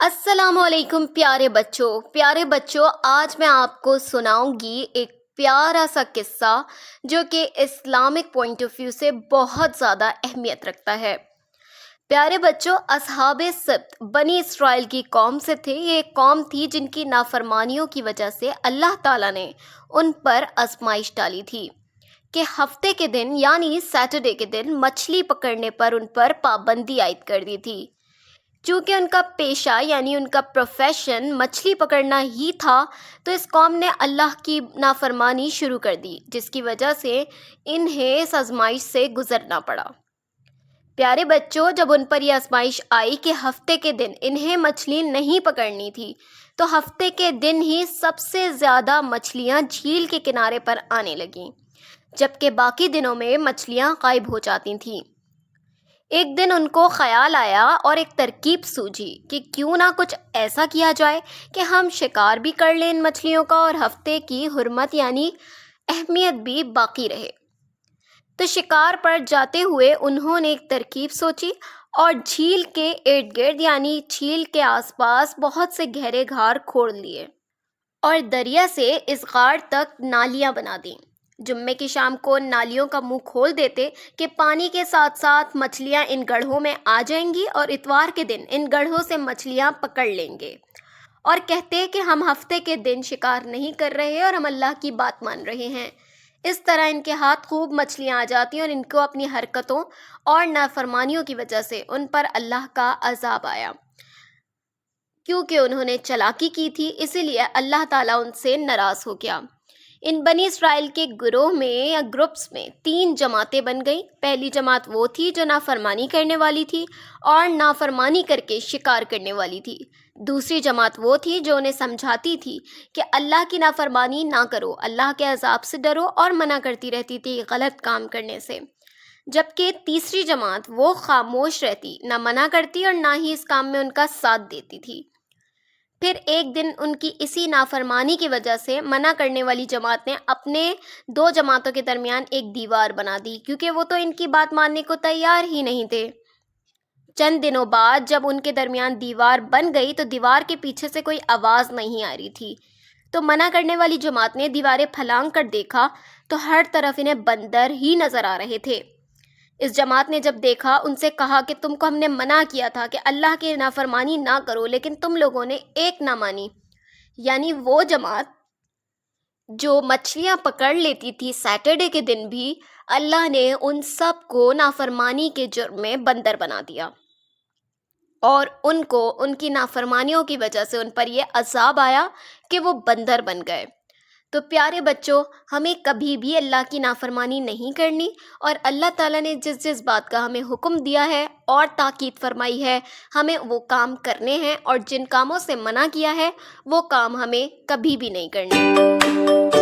السلام علیکم پیارے بچوں آج میں آپ کو سناؤں گی ایک پیارا سا قصہ جو کہ اسلامک پوائنٹ آف ویو سے بہت زیادہ اہمیت رکھتا ہے۔ پیارے بچوں، اصحاب سبت بنی اسرائیل کی قوم سے تھے۔ یہ ایک قوم تھی جن کی نافرمانیوں کی وجہ سے اللہ تعالیٰ نے ان پر آزمائش ڈالی تھی کہ ہفتے کے دن یعنی سیٹرڈے کے دن مچھلی پکڑنے پر ان پر پابندی عائد کر دی تھی۔ چونکہ ان کا پیشہ یعنی ان کا پروفیشن مچھلی پکڑنا ہی تھا، تو اس قوم نے اللہ کی نافرمانی شروع کر دی، جس کی وجہ سے انہیں اس آزمائش سے گزرنا پڑا۔ پیارے بچوں، جب ان پر یہ آزمائش آئی کہ ہفتے کے دن انہیں مچھلی نہیں پکڑنی تھی، تو ہفتے کے دن ہی سب سے زیادہ مچھلیاں جھیل کے کنارے پر آنے لگیں، جبکہ باقی دنوں میں مچھلیاں غائب ہو جاتی تھیں۔ ایک دن ان کو خیال آیا اور ایک ترکیب سوجھی کہ کیوں نہ کچھ ایسا کیا جائے کہ ہم شکار بھی کر لیں ان مچھلیوں کا اور ہفتے کی حرمت یعنی اہمیت بھی باقی رہے۔ تو شکار پر جاتے ہوئے انہوں نے ایک ترکیب سوچی اور جھیل کے ارد گرد یعنی جھیل کے آس پاس بہت سے گہرے غار کھود لیے اور دریا سے اس غار تک نالیاں بنا دیں۔ جمعے کی شام کو نالیوں کا منہ کھول دیتے کہ پانی کے ساتھ ساتھ مچھلیاں ان گڑھوں میں آ جائیں گی اور اتوار کے دن ان گڑھوں سے مچھلیاں پکڑ لیں گے، اور کہتے کہ ہم ہفتے کے دن شکار نہیں کر رہے اور ہم اللہ کی بات مان رہے ہیں۔ اس طرح ان کے ہاتھ خوب مچھلیاں آ جاتی اور ان کو اپنی حرکتوں اور نافرمانیوں کی وجہ سے ان پر اللہ کا عذاب آیا۔ کیونکہ انہوں نے چالاکی کی تھی، اسی لیے اللہ تعالیٰ ان سے ناراض ہو گیا۔ ان بنی اسرائیل کے گروہ میں یا گروپس میں 3 جماعتیں بن گئیں۔ پہلی جماعت وہ تھی جو نافرمانی کرنے والی تھی اور نافرمانی کر کے شکار کرنے والی تھی۔ دوسری جماعت وہ تھی جو انہیں سمجھاتی تھی کہ اللہ کی نافرمانی نہ کرو، اللہ کے عذاب سے ڈرو، اور منع کرتی رہتی تھی غلط کام کرنے سے۔ جبکہ تیسری جماعت وہ خاموش رہتی، نہ منع کرتی اور نہ ہی اس کام میں ان کا ساتھ دیتی تھی۔ پھر ایک دن ان کی اسی نافرمانی کی وجہ سے منع کرنے والی جماعت نے اپنے 2 جماعتوں کے درمیان ایک دیوار بنا دی، کیونکہ وہ تو ان کی بات ماننے کو تیار ہی نہیں تھے۔ چند دنوں بعد جب ان کے درمیان دیوار بن گئی تو دیوار کے پیچھے سے کوئی آواز نہیں آ رہی تھی، تو منع کرنے والی جماعت نے دیواریں پھلانگ کر دیکھا تو ہر طرف انہیں بندر ہی نظر آ رہے تھے۔ اس جماعت نے جب دیکھا، ان سے کہا کہ تم کو ہم نے منع کیا تھا کہ اللہ کی نافرمانی نہ کرو، لیکن تم لوگوں نے ایک نہ مانی۔ یعنی وہ جماعت جو مچھلیاں پکڑ لیتی تھی سیٹرڈے کے دن بھی، اللہ نے ان سب کو نافرمانی کے جرم میں بندر بنا دیا، اور ان کو ان کی نافرمانیوں کی وجہ سے ان پر یہ عذاب آیا کہ وہ بندر بن گئے۔ تو پیارے بچوں، ہمیں کبھی بھی اللہ کی نافرمانی نہیں کرنی، اور اللہ تعالیٰ نے جس جس بات کا ہمیں حکم دیا ہے اور تاکید فرمائی ہے، ہمیں وہ کام کرنے ہیں، اور جن کاموں سے منع کیا ہے وہ کام ہمیں کبھی بھی نہیں کرنے۔